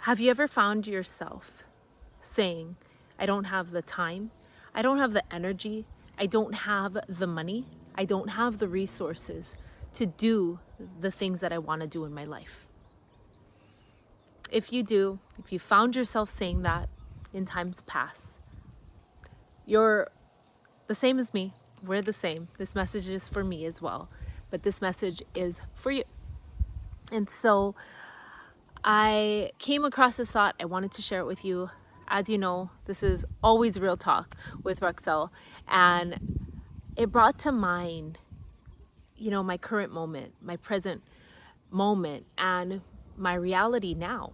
Have you ever found yourself saying, I don't have the time, I don't have the energy, I don't have the money, I don't have the resources to do the things that I want to do in my life? If you do, if you found yourself saying that in times past, you're the same as me. We're the same. This message is for me as well, but this message is for you. And so I came across this thought. I wanted to share it with you. As you know, this is always real talk with Rexel, and it brought to mind, my current moment, my present moment, and my reality now.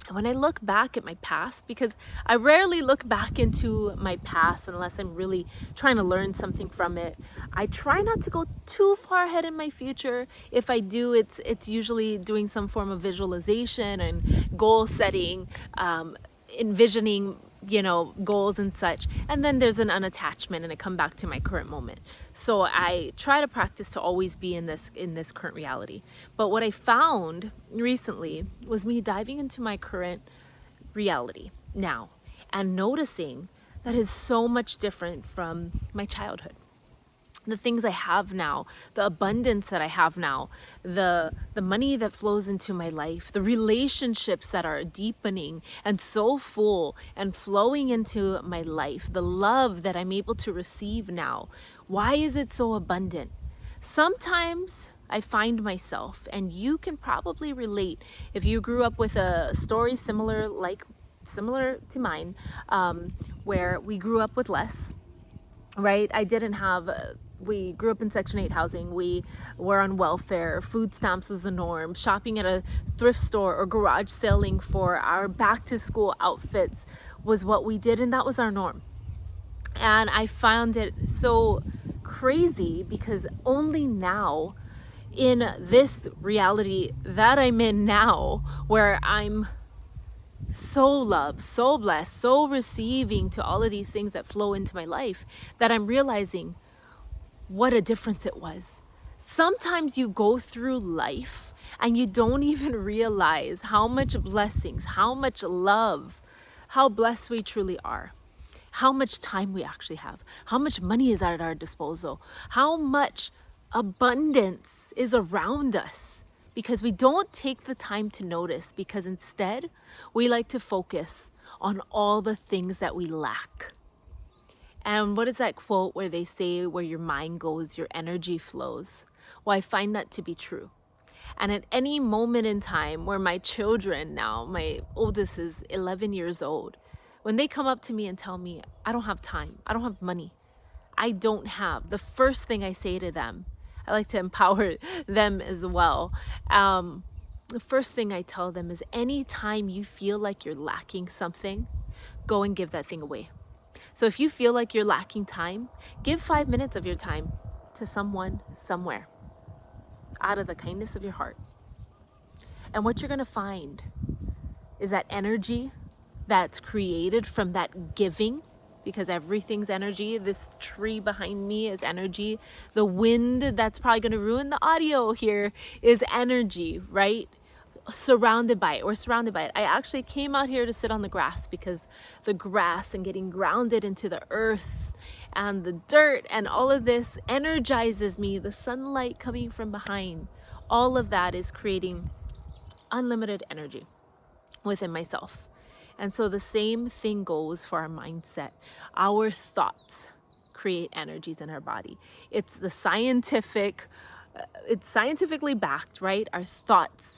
And when I look back at my past, because I rarely look back into my past unless I'm really trying to learn something from it, I try not to go too far ahead in my future. If I do, it's usually doing some form of visualization and goal setting, envisioning goals and such, and then there's an unattachment and I come back to my current moment. So I try to practice to always be in this current reality. But what I found recently was me diving into my current reality now and noticing that is so much different from my childhood. The things I have now, the abundance that I have now, the money that flows into my life, the relationships that are deepening and so full and flowing into my life, the love that I'm able to receive now. Why is it so abundant? Sometimes I find myself, and you can probably relate if you grew up with a story similar to mine, where we grew up with less, right? We grew up in Section 8 housing. We were on welfare. Food stamps was the norm. Shopping at a thrift store or garage selling for our back to school outfits was what we did, and that was our norm. And I found it so crazy because only now, in this reality that I'm in now, where I'm so loved, so blessed, so receiving to all of these things that flow into my life, that I'm realizing what a difference it was. Sometimes you go through life and you don't even realize how much blessings, how much love, how blessed we truly are, how much time we actually have, how much money is at our disposal, how much abundance is around us, because we don't take the time to notice, because instead we like to focus on all the things that we lack. And what is that quote where they say, where your mind goes, your energy flows? Well, I find that to be true. And at any moment in time where my children now, my oldest is 11 years old, when they come up to me and tell me, I don't have time, I don't have money, I don't have, the first thing I say to them, I like to empower them as well. The first thing I tell them is, anytime you feel like you're lacking something, go and give that thing away. So if you feel like you're lacking time, give 5 minutes of your time to someone, somewhere, out of the kindness of your heart. And what you're going to find is that energy that's created from that giving, because everything's energy. This tree behind me is energy. The wind that's probably going to ruin the audio here is energy, right? We're surrounded by it. I actually came out here to sit on the grass because the grass and getting grounded into the earth and the dirt and all of this energizes me. The sunlight coming from behind, all of that is creating unlimited energy within myself. And so the same thing goes for our mindset. Our thoughts create energies in our body. It's scientifically backed, right? Our thoughts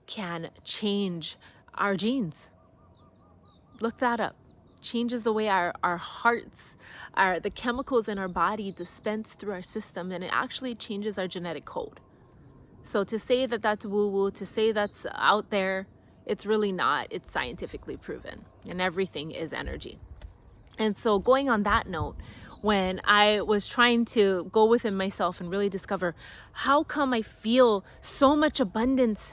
can change our genes. Look that up. Changes the way our hearts, the chemicals in our body dispense through our system, and it actually changes our genetic code. So to say that that's woo-woo, to say that's out there, it's really not. It's scientifically proven, and everything is energy. And so going on that note, when I was trying to go within myself and really discover how come I feel so much abundance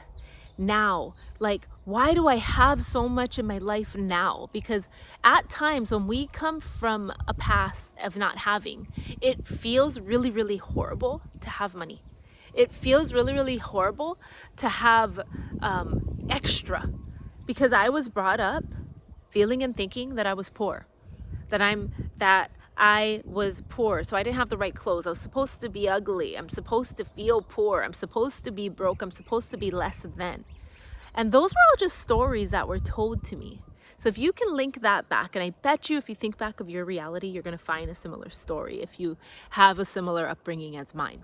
now, like, why do I have so much in my life now? Because at times when we come from a past of not having, it feels really, really horrible to have money. It feels really, really horrible to have extra, because I was brought up feeling and thinking that I was poor, that I was poor, so I didn't have the right clothes. I was supposed to be ugly. I'm supposed to feel poor. I'm supposed to be broke. I'm supposed to be less than. And those were all just stories that were told to me. So if you can link that back, and I bet you if you think back of your reality, you're going to find a similar story if you have a similar upbringing as mine.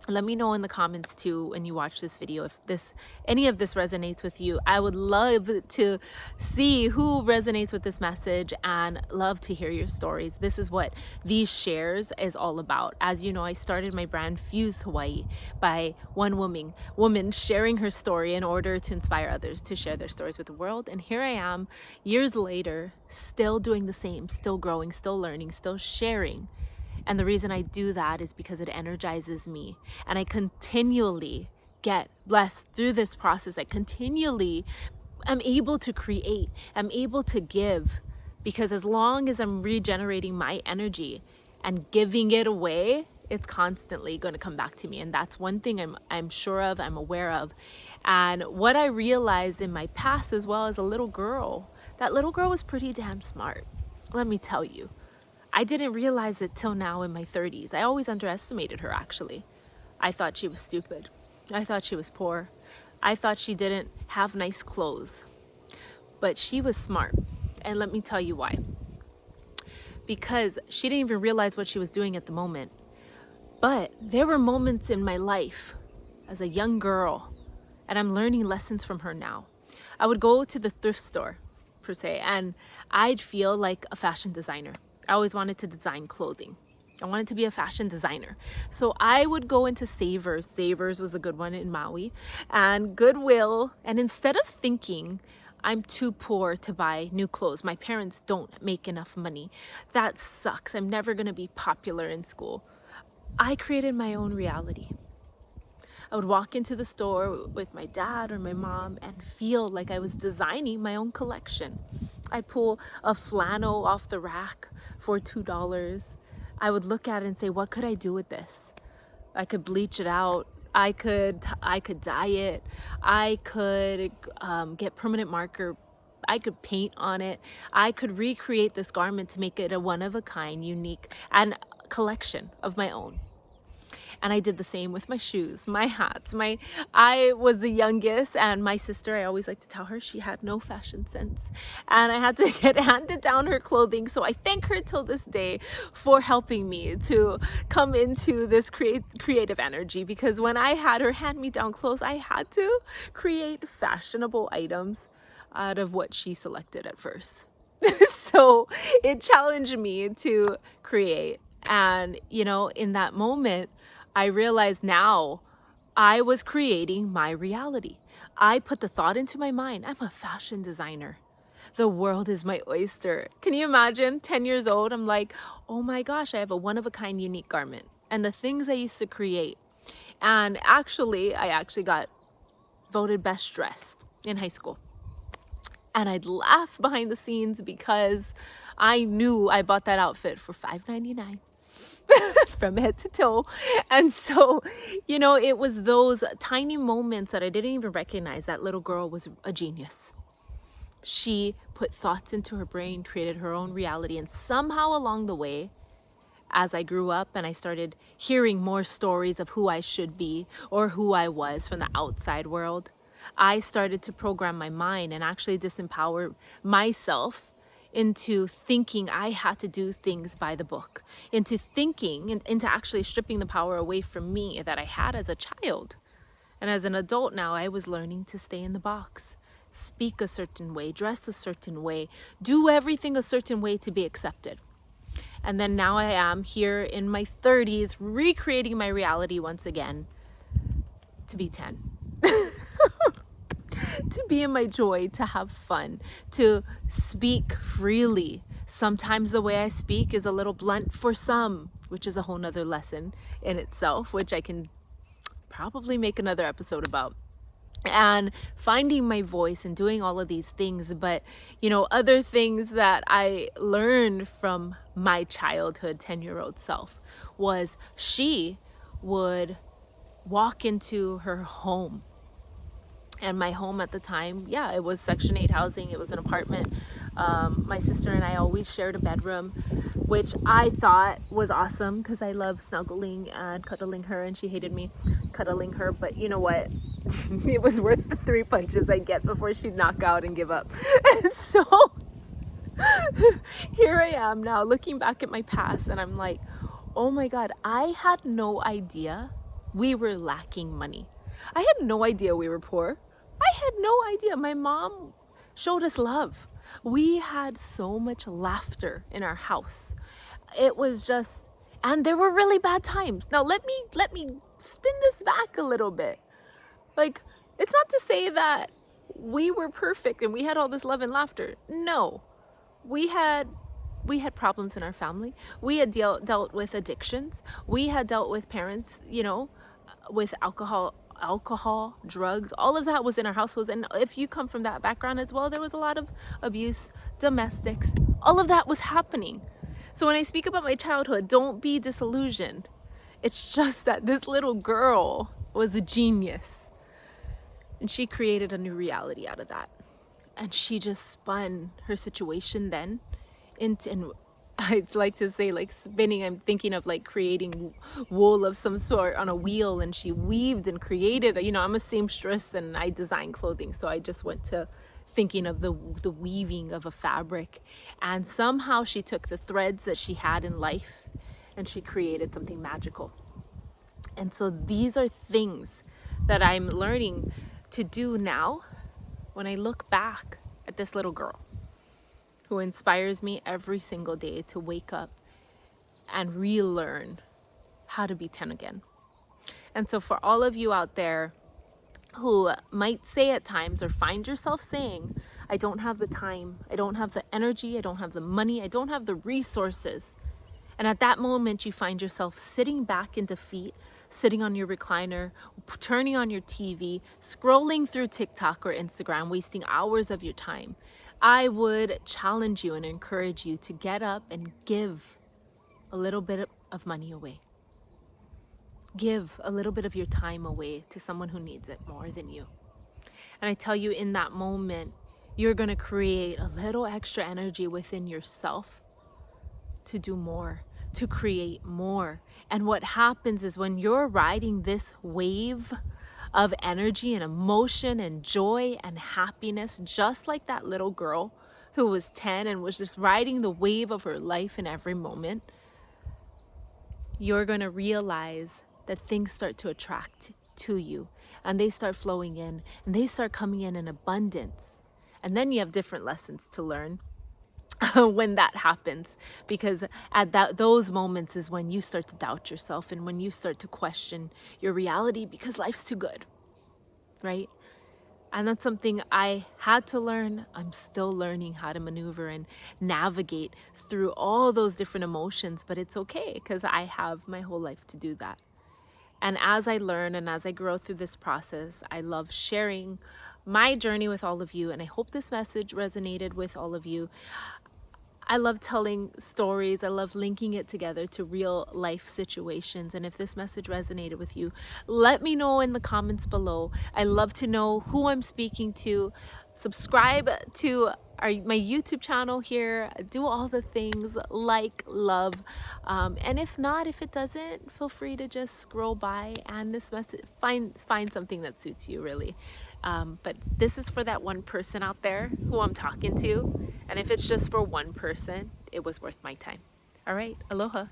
Let me know in the comments too when you watch this video if any of this resonates with you. I would love to see who resonates with this message and love to hear your stories. This is what these shares is all about. As you know, I started my brand Fuse Hawaii by one woman sharing her story in order to inspire others to share their stories with the world. And here I am years later, still doing the same, still growing, still learning, still sharing. And the reason I do that is because it energizes me, and I continually get blessed through this process. I continually am able to create, I'm able to give, because as long as I'm regenerating my energy and giving it away, it's constantly going to come back to me. And that's one thing I'm sure of, I'm aware of. And what I realized in my past as well as a little girl, that little girl was pretty damn smart. Let me tell you. I didn't realize it till now in my 30s. I always underestimated her, actually. I thought she was stupid. I thought she was poor. I thought she didn't have nice clothes. But she was smart. And let me tell you why. Because she didn't even realize what she was doing at the moment. But there were moments in my life as a young girl, and I'm learning lessons from her now. I would go to the thrift store, per se, and I'd feel like a fashion designer. I always wanted to design clothing. I wanted to be a fashion designer. So I would go into Savers. Savers was a good one in Maui, and Goodwill. And instead of thinking, I'm too poor to buy new clothes, my parents don't make enough money, that sucks, I'm never going to be popular in school, I created my own reality. I would walk into the store with my dad or my mom and feel like I was designing my own collection. I'd pull a flannel off the rack for $2. I would look at it and say, what could I do with this? I could bleach it out. I could dye it. I could get permanent marker. I could paint on it. I could recreate this garment to make it a one-of-a-kind, unique, and collection of my own. And I did the same with my shoes, my hats. I was the youngest, and my sister, I always like to tell her, she had no fashion sense. And I had to get handed down her clothing. So I thank her till this day for helping me to come into this creative energy. Because when I had her hand me down clothes, I had to create fashionable items out of what she selected at first. So it challenged me to create. And, you know, in that moment, I realize now I was creating my reality. I put the thought into my mind, I'm a fashion designer. The world is my oyster. Can you imagine? 10 years old, I'm like, oh my gosh, I have a one-of-a-kind unique garment. And the things I used to create. And I actually got voted best dressed in high school. And I'd laugh behind the scenes because I knew I bought that outfit for $5.99. From head to toe. And so, you know, it was those tiny moments that I didn't even recognize that little girl was a genius. She put thoughts into her brain, created her own reality, and somehow along the way, as I grew up and I started hearing more stories of who I should be or who I was from the outside world, I started to program my mind and actually disempower myself into thinking I had to do things by the book, into thinking and into actually stripping the power away from me that I had as a child. And as an adult now, I was learning to stay in the box, speak a certain way, dress a certain way, do everything a certain way to be accepted. And then now I am here in my 30s, recreating my reality once again to be 10. To be in my joy, to have fun, to speak freely. Sometimes the way I speak is a little blunt for some, which is a whole nother lesson in itself, which I can probably make another episode about. And finding my voice and doing all of these things. But, you know, other things that I learned from my childhood 10-year-old self was she would walk into her home And my home at the time, yeah, it was Section 8 housing. It was an apartment. My sister and I always shared a bedroom, which I thought was awesome because I love snuggling and cuddling her, and she hated me cuddling her. But you know what? It was worth the 3 punches I'd get before she'd knock out and give up. And so here I am now looking back at my past, and I'm like, oh my God, I had no idea we were lacking money. I had no idea we were poor. I had no idea. My mom showed us love. We had so much laughter in our house. It was just, and there were really bad times. Now let me spin this back a little bit. Like, it's not to say that we were perfect and we had all this love and laughter. No. We had problems in our family. We had dealt with addictions. We had dealt with parents, with alcohol, drugs, all of that was in our households. And if you come from that background as well, there was a lot of abuse, domestics, all of that was happening. So when I speak about my childhood, don't be disillusioned. It's just that this little girl was a genius, and she created a new reality out of that. And she just spun her situation then into, and I'd like to say like spinning, I'm thinking of like creating wool of some sort on a wheel, and she weaved and created, I'm a seamstress and I design clothing. So I just went to thinking of the weaving of a fabric, and somehow she took the threads that she had in life and she created something magical. And so these are things that I'm learning to do now when I look back at this little girl who inspires me every single day to wake up and relearn how to be 10 again. And so for all of you out there who might say at times, or find yourself saying, I don't have the time, I don't have the energy, I don't have the money, I don't have the resources. And at that moment, you find yourself sitting back in defeat, sitting on your recliner, turning on your TV, scrolling through TikTok or Instagram, wasting hours of your time. I would challenge you and encourage you to get up and give a little bit of money away. Give a little bit of your time away to someone who needs it more than you. And I tell you, in that moment, you're going to create a little extra energy within yourself to do more, to create more. And what happens is when you're riding this wave of energy and emotion and joy and happiness, just like that little girl who was 10 and was just riding the wave of her life in every moment, you're going to realize that things start to attract to you, and they start flowing in, and they start coming in abundance. And then you have different lessons to learn when that happens, because at those moments is when you start to doubt yourself and when you start to question your reality, because life's too good, right? And that's something I had to learn. I'm still learning how to maneuver and navigate through all those different emotions, but it's okay because I have my whole life to do that. And as I learn and as I grow through this process, I love sharing my journey with all of you, and I hope this message resonated with all of you. I love telling stories. I love linking it together to real life situations. And if this message resonated with you, let me know in the comments below. I love to know who I'm speaking to. Subscribe to my YouTube channel here. Do all the things, like, love. And if not, if it doesn't, feel free to just scroll by and this message, find something that suits you, really. But this is for that one person out there who I'm talking to. And if it's just for one person, it was worth my time. All right, aloha.